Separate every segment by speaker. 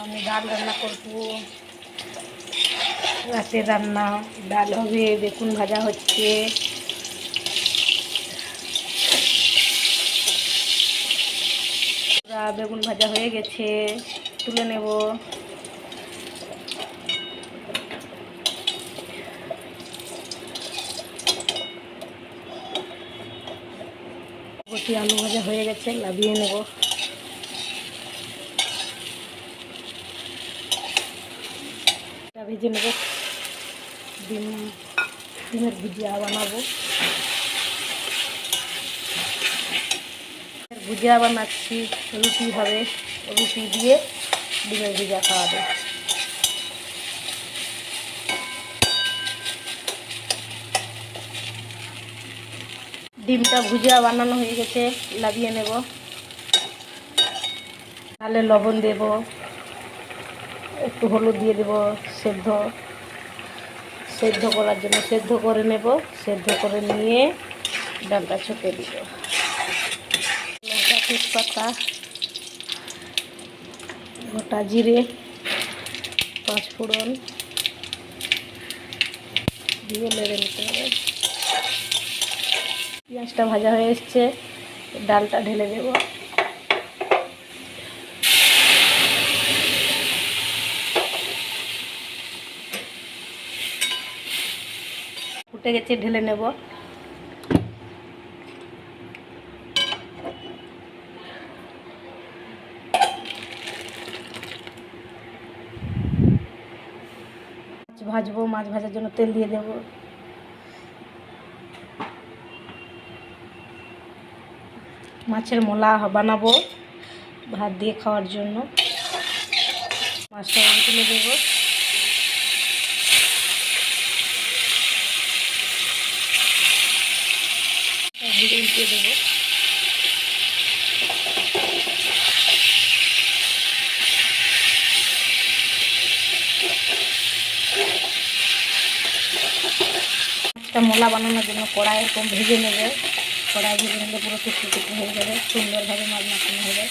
Speaker 1: আমি ডাল রান্না করবো। রাতের রান্না ডাল হবে, বেগুন ভাজা হচ্ছে। বেগুন ভাজা হয়ে গেছে, তুলে নেব। বটি আলু ভাজা হয়ে গেছে, নামিয়ে নেব। ভেজে নেব। ডিমের ভুজিয়া বানাবো। ভুজিয়া বানাচ্ছি, রুটি হবে, রুটি দিয়ে ডিমের ভুজিয়া খাওয়াবে। ডিমটা ভুজিয়া বানানো হয়ে গেছে, নামিয়ে নেব। তাহলে লবণ দেব, একটু হলুদ দিয়ে দেব। সেদ্ধ করার জন্য সেদ্ধ করে নেব। সেদ্ধ করে নিয়ে ডালটা ছুঁকে দিব। লঙ্কা, তেজপাতা, গোটা জিরে, 5 ফোড়ন দিয়ে নেড়ে নিতে হবে। পেঁয়াজটা ভাজা হয়ে এসছে, ডালটা ঢেলে দেব। ফুটে গেছে, ঢেলে নেব। ভাজবো, মাছ ভাজার জন্য তেল দিয়ে দেব। মাছের মোলা বানাবো ভাত দিয়ে খাওয়ার জন্য। মাছটা তুলে দেব। উল্টে দেবো। মাছটা মোলা বানানোর জন্য কড়াই এরকম ভেজে নেবে। কড়াই ভেজে নিলে পুরো টুকরো হয়ে যাবে, সুন্দরভাবে মাছ মাখানো হবে।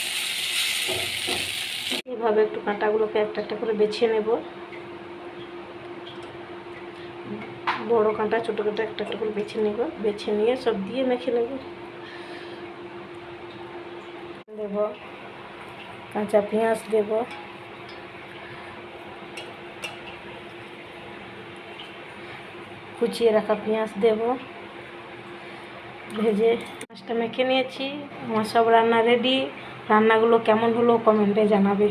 Speaker 1: এভাবে একটু কাঁটাগুলোকে একটা একটা করে বেছে নেব। বড় কাঁটা, ছোটো কাঁটা একটা একটা করে বেছে নেব। বেছে নিয়ে সব দিয়ে মেখে নেব। দেব কাঁচা পেঁয়াজ দেব। কুচিয়ে রাখা পেঁয়াজ দেব। ভেজে মাছটা মেখে নিয়েছি। আমার সব রান্না রেডি। রান্নাগুলো কেমন হলো কমেন্টে জানাবে।